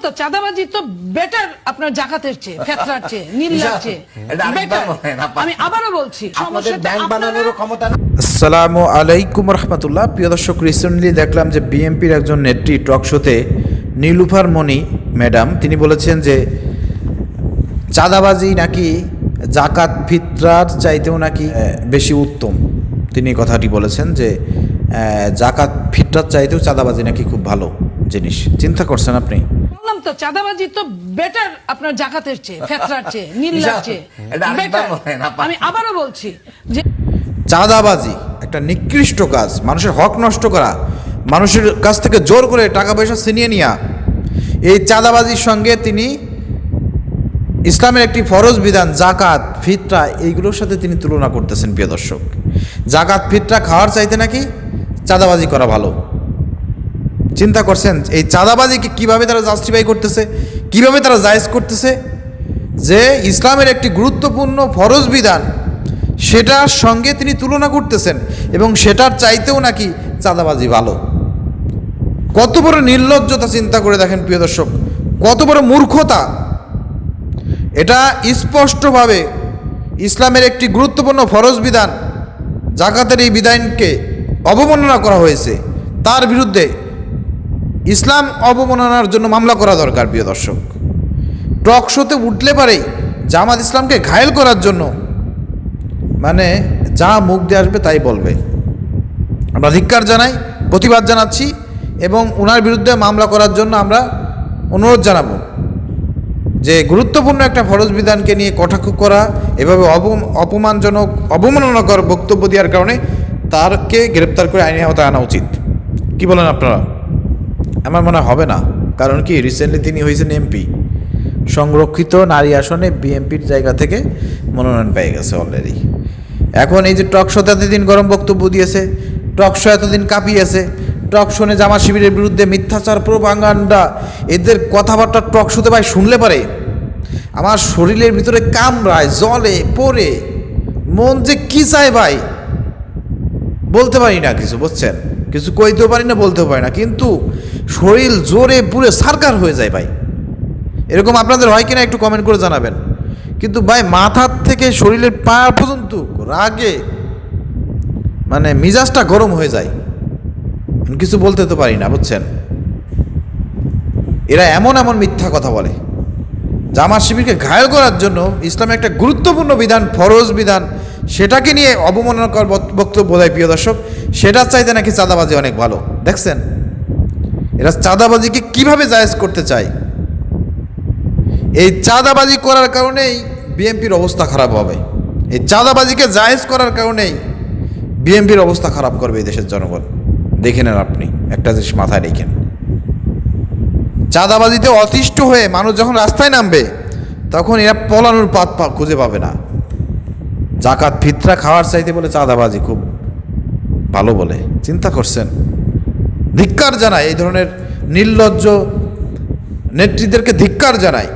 তো চাঁদাবাজি তো বেটার আপনার জাকাতের চেয়ে, ফেতরার চেয়ে, নীলার চেয়ে বেটার। আমি আবারও বলছি, আসসালামু আলাইকুম রহমতুল্লাহ। প্রিয় দর্শক, রিসেন্টলি দেখলাম যে বিএনপির একজন নেত্রী টক শোতে নীলুফার মনি ম্যাডাম তিনি বলেছেন যে চাঁদাবাজি নাকি জাকাত ফিতরার চাইতেও নাকি বেশি উত্তম। তিনি কথাটি বলেছেন যে জাকাত ফিতরার চাইতেও চাঁদাবাজি নাকি খুব ভালো জিনিস। চিন্তা করছেন আপনি? বললাম তো চাঁদাবাজি তো বেটার আপনার জাকাতের চেয়ে, ফেতরার চেয়ে, নীলার চেয়ে বেটার। আমি আবারও বলছি যে চাঁদাবাজি একটা নিকৃষ্ট কাজ, মানুষের হক নষ্ট করা, মানুষের কাছ থেকে জোর করে টাকা পয়সা ছিনিয়ে নেওয়া। এই চাঁদাবাজির সঙ্গে তিনি ইসলামের একটি ফরজ বিধান জাকাত ফিতরা এইগুলোর সাথে তিনি তুলনা করতেছেন। প্রিয় দর্শক, জাকাত ফিতরা খাওয়ার চাইতে নাকি চাঁদাবাজি করা ভালো। চিন্তা করছেন এই চাঁদাবাজিকে কিভাবে তারা জাস্টিফাই করতেছে, কিভাবে তারা জায়েজ করতেছে? যে ইসলামের একটি গুরুত্বপূর্ণ ফরজ বিধান সেটার সঙ্গে তিনি তুলনা করতেছেন এবং সেটার চাইতেও নাকি চাঁদাবাজি ভালো। কত বড় নির্লজ্জতা চিন্তা করে দেখেন প্রিয় দর্শক, কত বড় মূর্খতা। এটা স্পষ্টভাবে ইসলামের একটি গুরুত্বপূর্ণ ফরজ বিধান জাকাতের এই বিধানকে অবমাননা করা হয়েছে। তার বিরুদ্ধে ইসলাম অবমাননার জন্য মামলা করা দরকার। প্রিয় দর্শক, টক শোতে উঠলে পারে জামাত ইসলামকে ঘায়েল করার জন্য মানে যা মুখ দিয়ে আসবে তাই বলবে। আমরা ধিক্কার জানাই, প্রতিবাদ জানাচ্ছি এবং ওনার বিরুদ্ধে মামলা করার জন্য আমরা অনুরোধ জানাবো যে গুরুত্বপূর্ণ একটা ফরজ বিধানকে নিয়ে কটাক্ষ করা, এভাবে অপমানজনক অবমাননাকর বক্তব্য দেওয়ার কারণে তারকে গ্রেপ্তার করে আইনের আওতায় আনা উচিত। কি বলেন আপনারা? আমার মনে হবে না, কারণ কি রিসেন্টলি তিনি হয়েছেন এমপি, সংরক্ষিত নারী আসনে বিএনপির জায়গা থেকে মনোনয়ন পেয়ে গেছে অলরেডি। এখন এই যে টক শোতে এতদিন গরম বক্তব্য দিয়েছে, টক শো এতদিন কাঁপিয়েছে, টক শোনে জামাত শিবিরের বিরুদ্ধে মিথ্যাচার প্রোপাগান্ডা, এদের কথাবার্তা টক শোতে ভাই শুনলে পারে আমার শরীরের ভিতরে কামড়ায়, জলে পড়ে, মন যে কী চায় ভাই বলতে পারি না কিছু, বুঝছেন? কিছু কইতেও পারি না, বলতেও পারি না, কিন্তু শরীর জোরে পুরে সারকার হয়ে যায় ভাই। এরকম আপনাদের হয় কিনা একটু কমেন্ট করে জানাবেন। কিন্তু ভাই মাথার থেকে শরীরের পা পর্যন্ত রাগে মানে মিজাজটা গরম হয়ে যায়, কিছু বলতে তো পারি না, বুঝছেন? এরা এমন এমন মিথ্যা কথা বলে জামাত শিবিরকে ঘায়েল করার জন্য। ইসলামের একটা গুরুত্বপূর্ণ বিধান, ফরজ বিধান, সেটাকে নিয়ে অবমাননাকর বক্তব্য দেয়। প্রিয় দর্শক, সেটার চাইতে নাকি চাঁদাবাজি অনেক ভালো। দেখছেন এরা চাঁদাবাজিকে কিভাবে জায়েজ করতে চায়। এই চাঁদাবাজি করার কারণেই বিএনপির অবস্থা খারাপ হবে। এই চাঁদাবাজিকে জায়েজ করার কারণেই বিএনপির অবস্থা খারাপ করবে এই দেশের জনগণ। দেখে নেন আপনি, একটা জিনিস মাথায় রেখেন, চাঁদাবাজিতে অতিষ্ঠ হয়ে মানুষ যখন রাস্তায় নামবে তখন এরা পলানোর পথ খুঁজে পাবে না। জাকাত ফিতরা খাওয়ার চাইতে বলে চাঁদাবাজি খুব ভালো বলে। চিন্তা করছেন? ধিক্কার জানায় এই ধরনের নির্লজ্জ নেত্রীদেরকে, ধিক্কার জানায়।